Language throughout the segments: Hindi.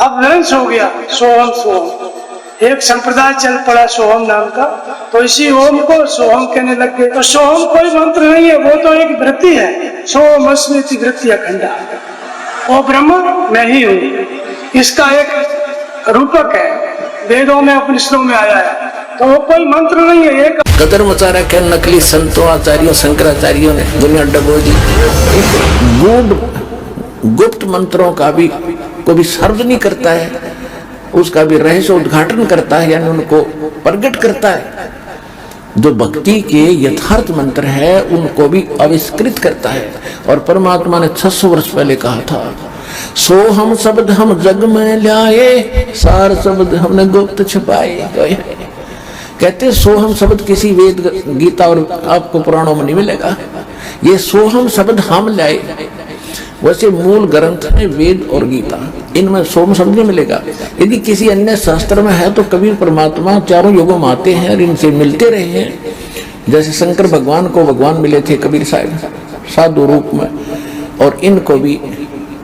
अपभ्रंश हो गया सोहम सोहम। एक संप्रदाय चल पड़ा सोहम नाम का, तो इसी ओम को सोहम कहने लग गए। तो सोहम कोई मंत्र नहीं है, वो तो एक वृत्ति है। सोमस्मिति वृत्ति अखंडा, वो ब्रह्म मैं ही हूँ, इसका एक रूपक है, वेदों में उपनिषदों में आया है। तो वो कोई मंत्र नहीं है, एक कदर मचा रखे नकली संतों आचार्यों शंकराचार्यों ने दुनिया डबो दी। गुप्त मंत्रों का भी को भी सर्व नहीं करता है, उसका भी रहस्य उद्घाटन करता है, यानी उनको प्रकट करता है। जो भक्ति के यथार्थ मंत्र है उनको भी आविष्कृत करता है। और परमात्मा ने 600 वर्ष पहले कहा था, सो हम शब्द हम जग में लाए, सार शब्द हमने गुप्त छुपाए। कहते सोहम शब्द किसी वेद गीता और आपको पुराणों में नहीं मिलेगा। ये सोहम शब्द हम लाए, वैसे मूल ग्रंथ है वेद और गीता, इनमें सोम शब्द नहीं मिलेगा। यदि किसी अन्य शास्त्र में है तो कबीर परमात्मा चारों युगों में आते हैं और इनसे मिलते रहे हैं। जैसे शंकर भगवान को भगवान मिले थे कबीर साहब साधु रूप में, और इनको भी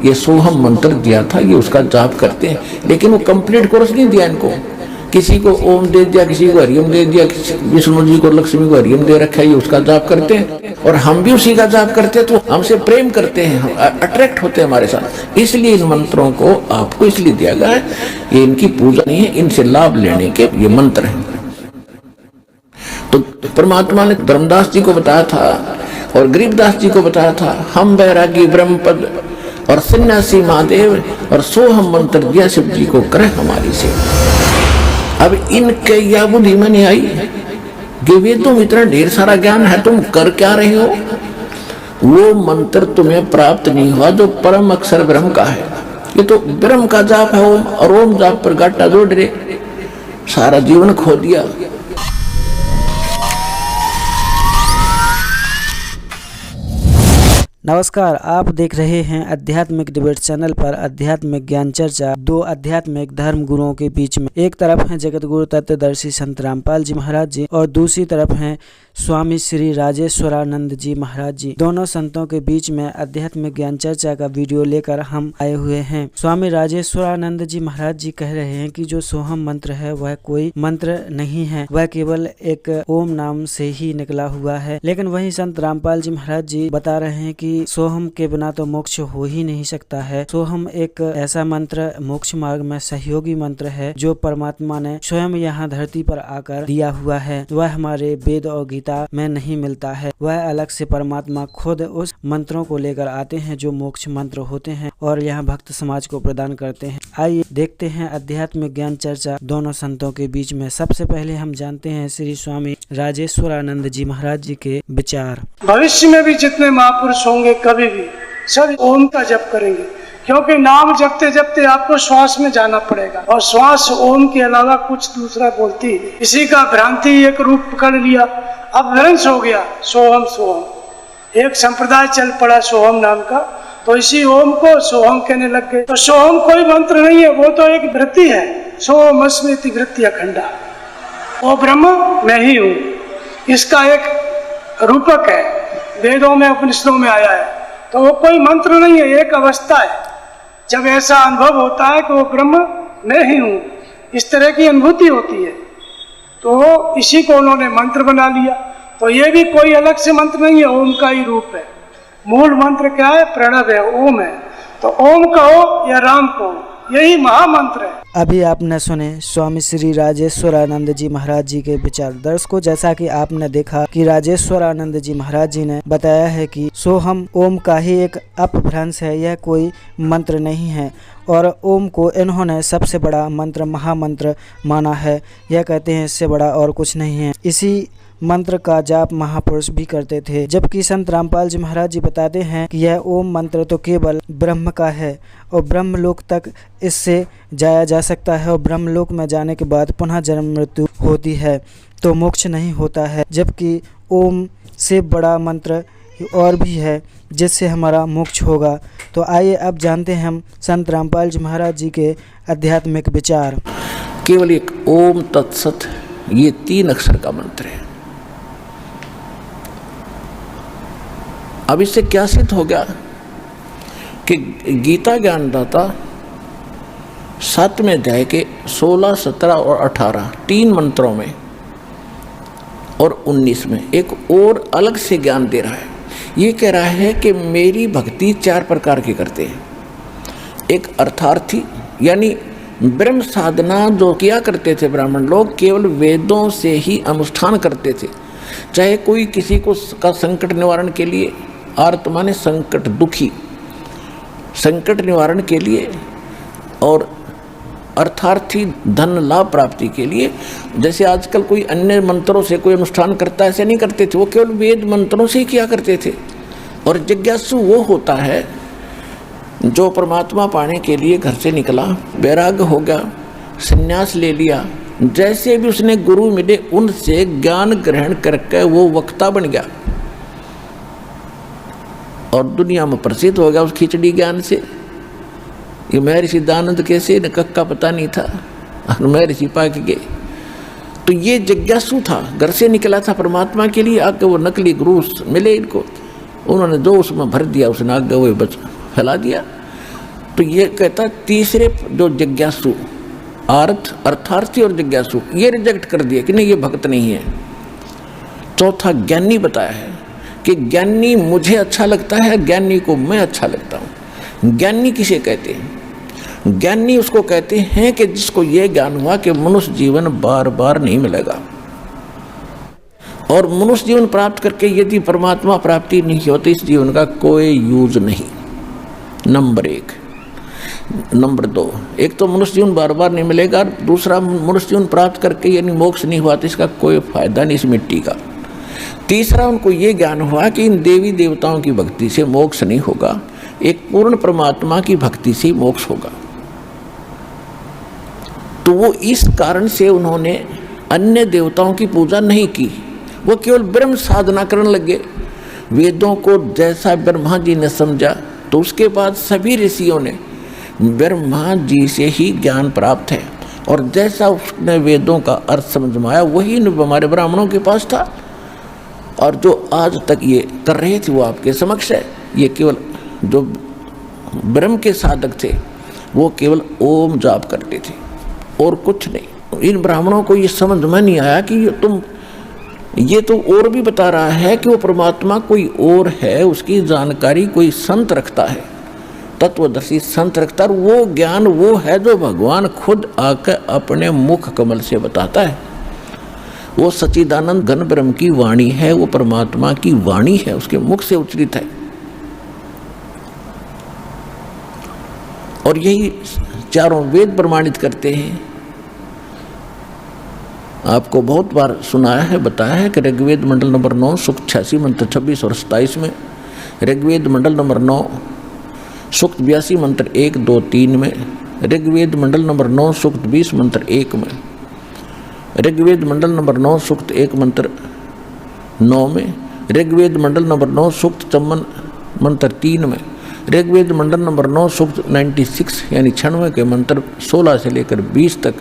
ये सोहम मंत्र दिया था, ये उसका जाप करते हैं। लेकिन वो कंप्लीट कोर्स नहीं दिया इनको, किसी को ओम दे दिया, किसी को हरिओम दे दिया, विष्णु जी को लक्ष्मी को हरिओम दे रखा है, ये उसका जाप करते हैं। और हम भी उसी का जाप करते हैं, तो हमसे प्रेम करते हैं, हम अट्रैक्ट होते हैं हमारे साथ। इसलिए इन मंत्रों को आपको इसलिए दिया गया है, ये इनकी पूजा नहीं है, इनसे लाभ लेने के ये मंत्र हैं। तो परमात्मा ने धर्मदास जी को बताया था और गरीबदास जी को बताया था, हम बैरागी ब्रह्म पद और सन्यासी महादेव और सोहम मंत्र दिया शिव जी को करे हमारी सेवा। अब इनके या बुद्धि में नहीं आई कि वे तुम इतना ढेर सारा ज्ञान है, तुम कर क्या रहे हो? वो मंत्र तुम्हें प्राप्त नहीं हुआ जो परम अक्षर ब्रह्म का है। ये तो ब्रह्म का जाप है ओम, और ओम जाप पर गाटा जोड़ रहे, सारा जीवन खो दिया। नमस्कार, आप देख रहे हैं आध्यात्मिक डिबेट चैनल पर आध्यात्मिक ज्ञान चर्चा। दो आध्यात्मिक धर्म गुरुओं के बीच में, एक तरफ हैं जगत गुरु तत्वदर्शी संत रामपाल जी महाराज जी और दूसरी तरफ हैं स्वामी श्री राजेश्वरानंद जी महाराज जी। दोनों संतों के बीच में आध्यात्मिक ज्ञान चर्चा का वीडियो लेकर हम आए हुए हैं। स्वामी राजेश्वरानंद जी महाराज जी कह रहे हैं कि जो सोहम मंत्र है वह कोई मंत्र नहीं है, वह केवल एक ओम नाम से ही निकला हुआ है। लेकिन वहीं संत रामपाल जी महाराज जी बता रहे हैं कि सोहम के बिना तो मोक्ष हो ही नहीं सकता है। सोहम एक ऐसा मंत्र मोक्ष मार्ग में सहयोगी मंत्र है जो परमात्मा ने स्वयं यहाँ धरती पर आकर दिया हुआ है। वह हमारे वेद और गीता में नहीं मिलता है, वह अलग से परमात्मा खुद उस मंत्रों को लेकर आते हैं जो मोक्ष मंत्र होते हैं और यहाँ भक्त समाज को प्रदान करते हैं। आइए देखते हैं आध्यात्मिक ज्ञान चर्चा दोनों संतों के बीच में। सबसे पहले हम जानते हैं श्री स्वामी राजेश्वरानंद जी महाराज जी के विचार। भविष्य में भी जितने महापुरुष होंगे कभी भी सब ओम का जप करेंगे, क्योंकि नाम जपते जपते आपको श्वास में जाना पड़ेगा और श्वास ओम के अलावा कुछ दूसरा बोलती है। इसी का भ्रांति एक रूप पकड़ लिया, अपभ्रंश हो गया सोहम सोहम। एक संप्रदाय चल पड़ा सोहम नाम का, तो इसी ओम को सोहम कहने लग गए। तो सोहम कोई मंत्र नहीं है, वो तो एक वृत्ति है। सोमस्मिति वृत्ति अखंडा, वो ब्रह्म मैं ही हूँ, इसका एक रूपक है, वेदों में उपनिषदों में आया है। तो वो कोई मंत्र नहीं है, एक अवस्था है। जब ऐसा अनुभव होता है कि वो ब्रह्म मैं ही हूँ, इस तरह की अनुभूति होती है, तो इसी को उन्होंने मंत्र बना लिया। तो ये भी कोई अलग से मंत्र नहीं है, ओम का ही रूप है। मूल मंत्र क्या है? प्रणव है, ओम है। तो ओम कहो या राम कहो, यही महामंत्र है। अभी आपने सुने स्वामी श्री राजेश्वरानंद जी महाराज जी के विचार। दर्शकों, जैसा कि आपने देखा कि राजेश्वरानंद जी महाराज जी ने बताया है कि सोहम ओम का ही एक अपभ्रंश है, यह कोई मंत्र नहीं है। और ओम को इन्होंने सबसे बड़ा मंत्र, महामंत्र माना है। यह कहते हैं इससे बड़ा और कुछ नहीं है। इसी मंत्र का जाप महापुरुष भी करते थे। जबकि संत रामपाल जी महाराज जी बताते हैं कि यह ओम मंत्र तो केवल ब्रह्म का है और ब्रह्मलोक तक इससे जाया जा सकता है, और ब्रह्मलोक में जाने के बाद पुनः जन्म मृत्यु होती है तो मोक्ष नहीं होता है। जबकि ओम से बड़ा मंत्र और भी है जिससे हमारा मोक्ष होगा। तो आइए अब जानते हैं हम संत रामपाल जी महाराज जी के आध्यात्मिक विचार। केवल एक ओम तत्सत, ये 3 अक्षर का मंत्र है। अब इससे क्या सिद्ध हो गया कि गीता ज्ञानदाता 7वें अध्याय के 16, 17 और 18 3 मंत्रों में और 19 में एक और अलग से ज्ञान दे रहा है। ये कह रहा है कि मेरी भक्ति 4 प्रकार की करते हैं। एक अर्थार्थी, यानी ब्रह्म साधना जो किया करते थे ब्राह्मण लोग, केवल वेदों से ही अनुष्ठान करते थे। चाहे कोई किसी को का संकट निवारण के लिए, आर्त माने संकट, दुखी, संकट निवारण के लिए, और अर्थार्थी धन लाभ प्राप्ति के लिए। जैसे आजकल कोई अन्य मंत्रों से कोई अनुष्ठान करता है, ऐसे नहीं करते थे, वो केवल वेद मंत्रों से ही किया करते थे। और जिज्ञासु वो होता है जो परमात्मा पाने के लिए घर से निकला, वैराग्य हो गया, संन्यास ले लिया, जैसे भी उसने गुरु मिले उनसे ज्ञान ग्रहण करके वो वक्ता बन गया और दुनिया में प्रसिद्ध हो गया उस खिचड़ी ज्ञान से। ये महर्षि दानंद कैसे न कक्का पता नहीं था और महर्षि पाक गए। तो ये जिज्ञासु था, घर से निकला था परमात्मा के लिए, आगे वो नकली गुरु मिले इनको, उन्होंने जो उसमें भर दिया उसने आगे वो बच फैला दिया। तो ये कहता तीसरे जो जिज्ञासु, अर्थार्थी और जिज्ञासु, ये रिजेक्ट कर दिया कि नहीं ये भक्त नहीं है। चौथा ज्ञानी बताया है कि ज्ञानी मुझे अच्छा लगता है, ज्ञानी को मैं अच्छा लगता हूँ। ज्ञानी किसे कहते हैं? ज्ञानी उसको कहते हैं कि जिसको ये ज्ञान हुआ कि मनुष्य जीवन बार बार नहीं मिलेगा, और मनुष्य जीवन प्राप्त करके यदि परमात्मा प्राप्ति नहीं होती इस जीवन का कोई यूज नहीं। नंबर 1। नंबर 2, एक तो मनुष्य जीवन बार बार नहीं मिलेगा, दूसरा मनुष्य जीवन प्राप्त करके यानी मोक्ष नहीं हुआ तो इसका कोई फायदा नहीं इस मिट्टी का। तीसरा, उनको ये ज्ञान हुआ कि इन देवी देवताओं की भक्ति से मोक्ष नहीं होगा, एक पूर्ण परमात्मा की भक्ति से मोक्ष होगा। तो वो इस कारण से उन्होंने अन्य देवताओं की पूजा नहीं की, वो केवल ब्रह्म साधना करने लगे। वेदों को जैसा ब्रह्मा जी ने समझा तो उसके बाद सभी ऋषियों ने ब्रह्मा जी से ही ज्ञान प्राप्त है, और जैसा उसने वेदों का अर्थ समझ में आया वही हमारे ब्राह्मणों के पास था, और जो आज तक ये कर रहे थे वो आपके समक्ष है। ये केवल जो ब्रह्म के साधक थे वो केवल ओम जाप करते थे और कुछ नहीं। इन ब्राह्मणों को ये समझ में नहीं आया कि ये तो और भी बता रहा है कि वो परमात्मा कोई और है, उसकी जानकारी कोई संत रखता है, तत्वदर्शी संत रखता है। वो ज्ञान वो है जो भगवान खुद आकर अपने मुख कमल से बताता है। वो सच्चिदानंद घन ब्रह्म की वाणी है, वो परमात्मा की वाणी है, उसके मुख से उच्चरित है। और यही चारों वेद प्रमाणित करते हैं। आपको बहुत बार सुनाया है, बताया है कि ऋग्वेद मंडल नंबर 9 सूक्त 86 मंत्र 26 और 27 में, ऋग्वेद मंडल नंबर 9 सूक्त 82 मंत्र 1, 2, 3 में, ऋग्वेद मंडल नंबर 9 सूक्त 20 मंत्र 1 में, ऋग्वेद मंडल नंबर 9 सूक्त 1 मंत्र 9 में, ऋग्वेद मंडल नंबर 9 सूक्त 54 मंत्र 3 में, ऋग्वेद मंडल नंबर 9 सूक्त 96 यानी 96 के मंत्र 16 से लेकर 20 तक,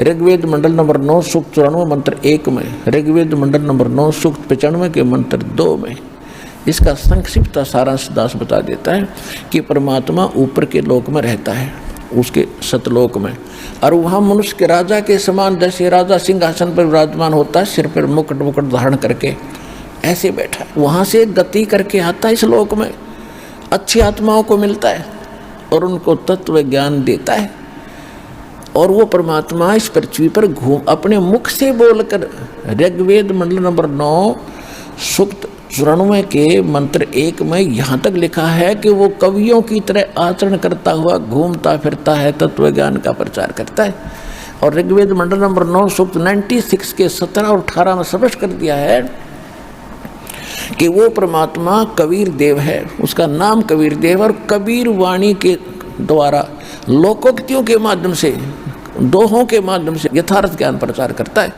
ऋग्वेद मंडल नंबर 9 सूक्त 94 मंत्र 1 में, ऋग्वेद मंडल नंबर 9 सूक्त 95 के मंत्र 2 में। इसका संक्षिप्त सारांश दास बता देता है कि परमात्मा ऊपर के लोक में रहता है, उसके सतलोक में, और वहाँ मनुष्य के राजा के समान, जैसे राजा सिंहासन पर विराजमान होता है, सिर पर मुकुट धारण करके ऐसे बैठा है, वहाँ से गति करके आता है इस लोक में, अच्छी आत्माओं को मिलता है और उनको तत्व ज्ञान देता है। और वो परमात्मा इस पृथ्वी पर अपने मुख से बोलकर, ऋग्वेद मंडल नंबर 9 सूक्त 94 के मंत्र 1 में यहाँ तक लिखा है कि वो कवियों की तरह आचरण करता हुआ घूमता फिरता है, तत्व ज्ञान का प्रचार करता है। और ऋग्वेद मंडल नंबर 9 सूक्त 96 के 17 और 18 में स्पष्ट कर दिया है कि वो परमात्मा कबीर देव है, उसका नाम कबीर देव, और कबीर वाणी के द्वारा लोकोक्तियों के माध्यम से, दोहों के माध्यम से यथार्थ ज्ञान प्रचार करता है,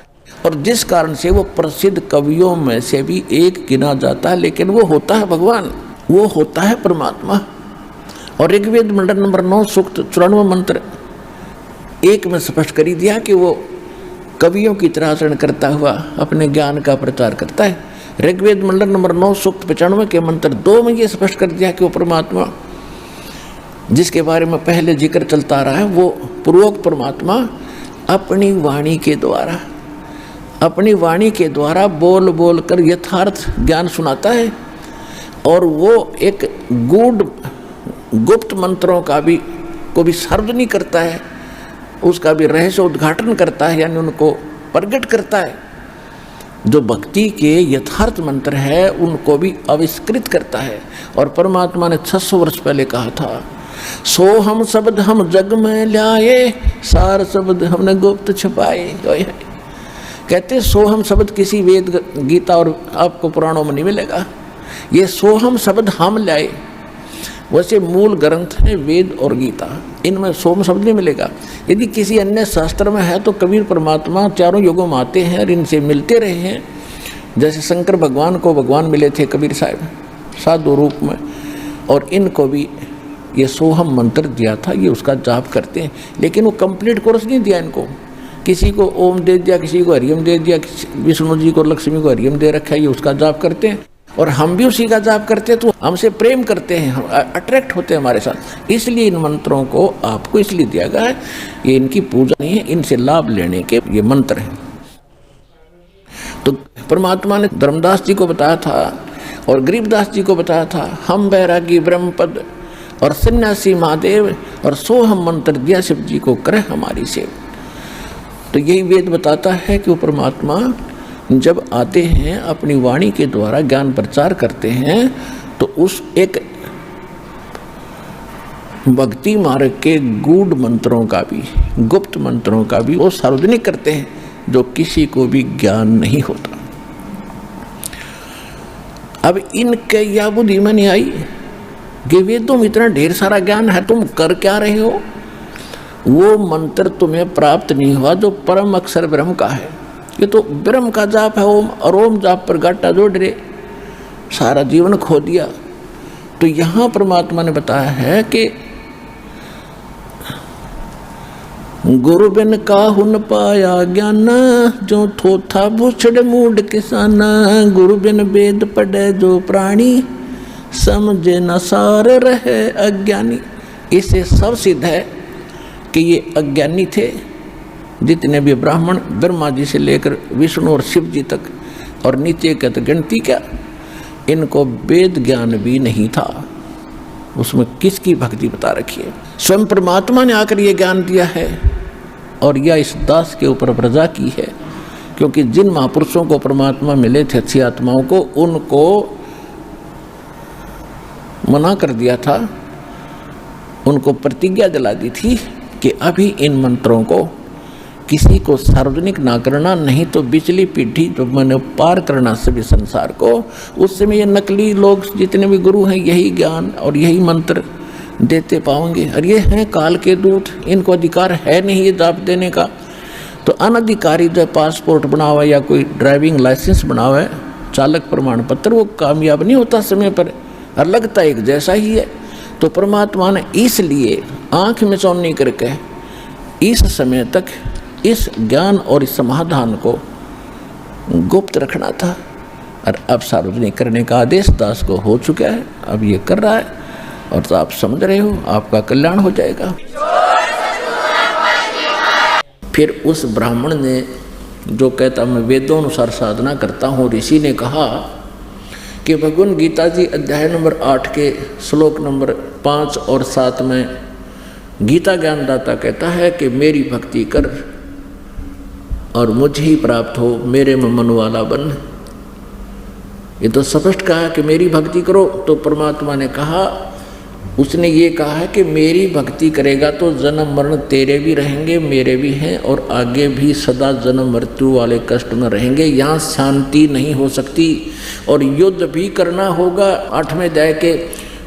और जिस कारण से वो प्रसिद्ध कवियों में से भी एक गिना जाता है। लेकिन वो होता है भगवान, वो होता है परमात्मा। और ऋग्वेद मंडल नंबर 9 सूक्त 94 मंत्र 1 में स्पष्ट कर दिया कि वो कवियों की तरह आचरण करता हुआ अपने ज्ञान का प्रचार करता है। ऋग्वेद मंडल नंबर 9 सूक्त 95 के मंत्र 2 में ये स्पष्ट कर दिया कि वो परमात्मा जिसके बारे में पहले जिक्र चलता रहा है, वो पूर्वोक्त परमात्मा अपनी वाणी के द्वारा बोल बोल कर यथार्थ ज्ञान सुनाता है। और वो एक गुप्त मंत्रों का भी को भी सार्वजनिक करता है, उसका भी रहस्य उद्घाटन करता है, यानी उनको प्रकट करता है। जो भक्ति के यथार्थ मंत्र है उनको भी आविष्कृत करता है। और परमात्मा ने 600 वर्ष पहले कहा था, सो हम शब्द हम जग में लाए, सार शब्द हमने गुप्त छुपाए। कहते सोहम शब्द किसी वेद गीता और आपको पुराणों में नहीं मिलेगा। ये सोहम शब्द हम लाए, वैसे मूल ग्रंथ है वेद और गीता, इनमें सोम शब्द नहीं मिलेगा। यदि किसी अन्य शास्त्र में है तो कबीर परमात्मा चारों युगों में आते हैं और इनसे मिलते रहे हैं। जैसे शंकर भगवान को भगवान मिले थे कबीर साहब साधु रूप में, और इनको भी ये सोहम मंत्र दिया था, ये उसका जाप करते हैं। लेकिन वो कंप्लीट कोर्स नहीं दिया इनको, किसी को ओम दे दिया, किसी को हरियम दे दिया, विष्णु जी को लक्ष्मी को हरियम दे रखा है, ये उसका जाप करते हैं। और हम भी उसी का जाप करते हैं, तो हमसे प्रेम करते हैं, हम अट्रैक्ट होते हैं हमारे साथ। इसलिए इन मंत्रों को आपको इसलिए दिया गया है, ये इनकी पूजा नहीं है, इनसे लाभ लेने के ये मंत्र हैं। तो परमात्मा ने धर्मदास जी को बताया था और गरीबदास जी को बताया था, हम बैरागी ब्रह्मपद और सन्यासी महादेव और सोहम मंत्र दिया शिव जी को करे हमारी सेव। तो यही वेद बताता है कि वो परमात्मा जब आते हैं अपनी वाणी के द्वारा ज्ञान प्रचार करते हैं, तो उस एक भक्ति मार्ग के गूढ़ मंत्रों का भी, गुप्त मंत्रों का भी वो सार्वजनिक करते हैं, जो किसी को भी ज्ञान नहीं होता। अब इनके या बुद्धि में नहीं आई कि वेदों में इतना ढेर सारा ज्ञान है, तुम कर क्या रहे हो? वो मंत्र तुम्हें प्राप्त नहीं हुआ जो परम अक्षर ब्रह्म का है। ये तो ब्रह्म का जाप है ओम, और ओम जाप पर गाटा जोड़ रहे, सारा जीवन खो दिया। तो यहाँ परमात्मा ने बताया है कि गुरु बिन काहु न पाया ज्ञान, जो थोथा भूछड़ मूड किसाना। गुरु बिन वेद पढ़े जो प्राणी, समझे न सार रहे अज्ञानी। इससे सब सिद्ध है कि ये अज्ञानी थे, जितने भी ब्राह्मण ब्रह्मा जी से लेकर विष्णु और शिव जी तक, और नीचे का तो गिनती क्या, इनको वेद ज्ञान भी नहीं था। उसमें किसकी भक्ति बता रखी है? स्वयं परमात्मा ने आकर ये ज्ञान दिया है, और यह इस दास के ऊपर प्रजा की है। क्योंकि जिन महापुरुषों को परमात्मा मिले थे, अच्छी आत्माओं को, उनको मना कर दिया था, उनको प्रतिज्ञा दिला दी थी कि अभी इन मंत्रों को किसी को सार्वजनिक ना करना, नहीं तो बिचली पीढ़ी जो मैंने पार करना सभी संसार को। उस समय ये नकली लोग जितने भी गुरु हैं यही ज्ञान और यही मंत्र देते पाओगे, और ये हैं काल के दूत, इनको अधिकार है नहीं ये जाप देने का। तो अनधिकारी जो पासपोर्ट बना हुआ या कोई ड्राइविंग लाइसेंस बना हुआ है, चालक प्रमाण पत्र, वो कामयाब नहीं होता समय पर, और लगता एक जैसा ही है। तो परमात्मा ने इसलिए आँख में चौनी करके इस समय तक इस ज्ञान और इस समाधान को गुप्त रखना था, और अब सार्वजनिक करने का आदेश दास को हो चुका है, अब ये कर रहा है, और तो आप समझ रहे हो, आपका कल्याण हो जाएगा। फिर उस ब्राह्मण ने जो कहता मैं वेदों अनुसार साधना करता हूँ, ऋषि ने कहा कि भगवान गीता जी अध्याय नंबर 8 के श्लोक नंबर 5 और 7 में गीता ज्ञानदाता कहता है कि मेरी भक्ति कर और मुझे ही प्राप्त हो, मेरे में मन वाला बन। ये तो स्पष्ट कहा कि मेरी भक्ति करो। तो परमात्मा ने कहा, उसने ये कहा है कि मेरी भक्ति करेगा तो जन्म मरण तेरे भी रहेंगे, मेरे भी हैं, और आगे भी सदा जन्म मृत्यु वाले कष्ट में रहेंगे। यहाँ शांति नहीं हो सकती, और युद्ध भी करना होगा। 8वें अध्याय के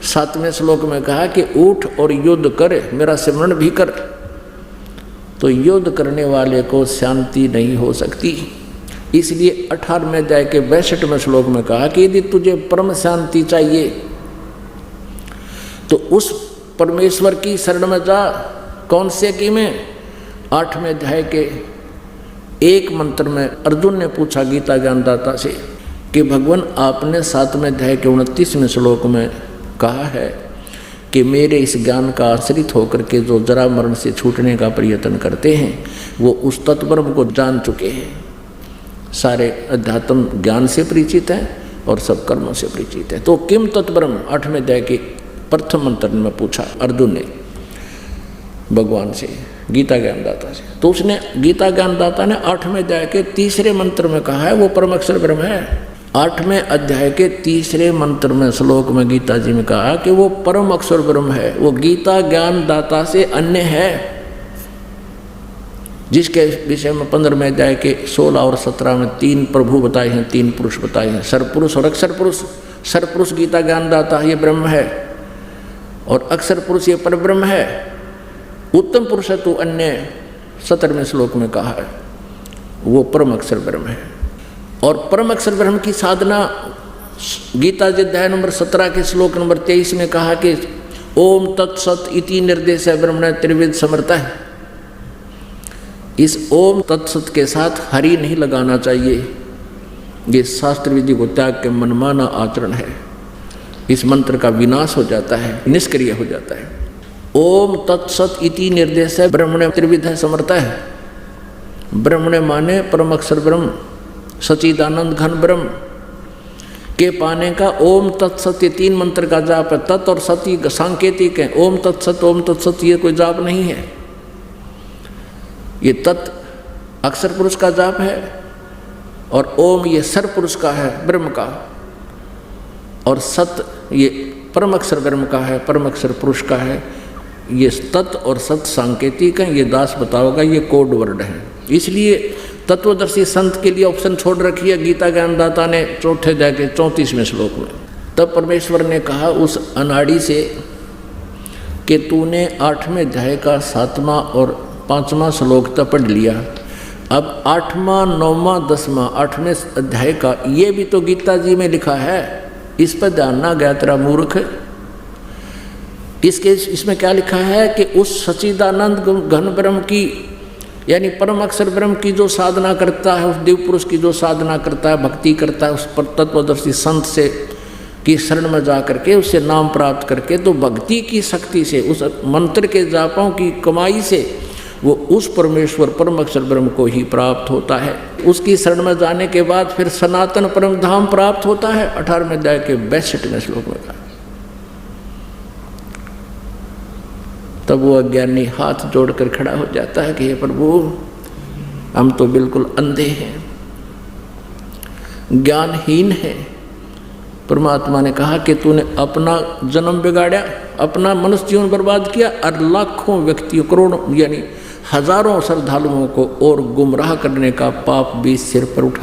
7वें श्लोक में कहा कि उठ और युद्ध कर, मेरा सिमरण भी कर। तो युद्ध करने वाले को शांति नहीं हो सकती। इसलिए 18वें अध्याय के 62वें श्लोक में कहा कि यदि तुझे परम शांति चाहिए तो उस परमेश्वर की शरण में जा। कौन से की में? 8वें अध्याय के एक मंत्र में अर्जुन ने पूछा गीता ज्ञानदाता से कि भगवान आपने 7वें अध्याय के 29वें श्लोक में कहा है कि मेरे इस ज्ञान का आश्रित होकर के जो जरा मरण से छूटने का प्रयत्न करते हैं वो उस तत्ब्रह्म को जान चुके हैं, सारे अध्यात्म ज्ञान से परिचित है और सब कर्मों से परिचित है। तो किम तत्ब्रह्म 8वें अध्याय के प्रथम मंत्र में पूछा अर्जुन ने भगवान से, गीता ज्ञानदाता से। तो उसने गीता ज्ञानदाता ने 8वें अध्याय के तीसरे मंत्र में कहा है वो परम अक्षर ब्रह्म है। 8वें अध्याय के तीसरे मंत्र में श्लोक में गीता जी में कहा कि वो परम अक्षर ब्रह्म है, वो गीता ज्ञानदाता से अन्य है, जिसके विषय में 15वें अध्याय के 16 और 17 में 3 प्रभु बताए हैं, 3 पुरुष बताए हैं, सरपुरुष और अक्षर पुरुष। सरपुरुष गीता ज्ञानदाता ये ब्रह्म है और अक्षर पुरुष ये परब्रह्म है। उत्तम पुरुष है तो अन्य 17वें श्लोक में कहा है वो परम अक्षर ब्रह्म है। और परम अक्षर ब्रह्म की साधना गीता जी अध्याय नंबर 17 के श्लोक नंबर 23 में कहा कि ओम तत्सत इति निर्देश है ब्रह्मण त्रिविध समर्थ है। इस ओम तत्सत के साथ हरि नहीं लगाना चाहिए, ये शास्त्र विधि को त्याग के मनमाना आचरण है। इस मंत्र का विनाश हो जाता है, निष्क्रिय हो जाता है। ओम तत्सत इति निर्देश है ब्रह्मण त्रिविध है समर्थ है। ब्रह्मण माने परम अक्षर ब्रह्म, सच्चिदानंद घन ब्रह्म के पाने का ओम तत्सत ये 3 मंत्र का जाप है। तत् और सत्य सांकेतिक है, ओम तत्सत ये कोई जाप नहीं है। ये तत् अक्षर पुरुष का जाप है और ओम ये सर पुरुष का है ब्रह्म का, और सत ये परम अक्षर ब्रह्म का है, परम अक्षर पुरुष का है। ये तत् और सत सांकेतिक है, ये दास बताओगा, ये कोड वर्ड है। इसलिए तत्वदर्शी संत के लिए ऑप्शन छोड़ रखी है गीता ज्ञानदाता ने 4थे अध्याय के 34वें श्लोक में। तब परमेश्वर ने कहा उस अनाड़ी से कि तूने 8वें अध्याय का 7वां और 5वां श्लोक तक पढ़ लिया, अब 8वां 9वां 10वां 8वें अध्याय का ये भी तो गीता जी में लिखा है, इस पर ध्यान ना गया तेरा मूर्ख। इसमें क्या लिखा है कि उस सच्चिदानंद घन ब्रह्म की यानी परम अक्षर ब्रह्म की जो साधना करता है, उस देव पुरुष की जो साधना करता है, भक्ति करता है, उस पर तत्वदर्शी संत से की शरण में जा करके उससे नाम प्राप्त करके, तो भक्ति की शक्ति से उस मंत्र के जापों की कमाई से वो उस परमेश्वर परम अक्षर ब्रह्म को ही प्राप्त होता है। उसकी शरण में जाने के बाद फिर सनातन परम धाम प्राप्त होता है। 18वें अध्याय के 62वें श्लोक में कहा। तब वो अज्ञानी हाथ जोड़कर खड़ा हो जाता है कि हे प्रभु हम तो बिल्कुल अंधे हैं, ज्ञानहीन हैं। परमात्मा ने कहा कि तूने अपना जन्म बिगाड़ा, अपना मनुष्य जीवन बर्बाद किया और लाखों व्यक्तियों करोड़ों यानी हजारों श्रद्धालुओं को और गुमराह करने का पाप भी सिर पर उठा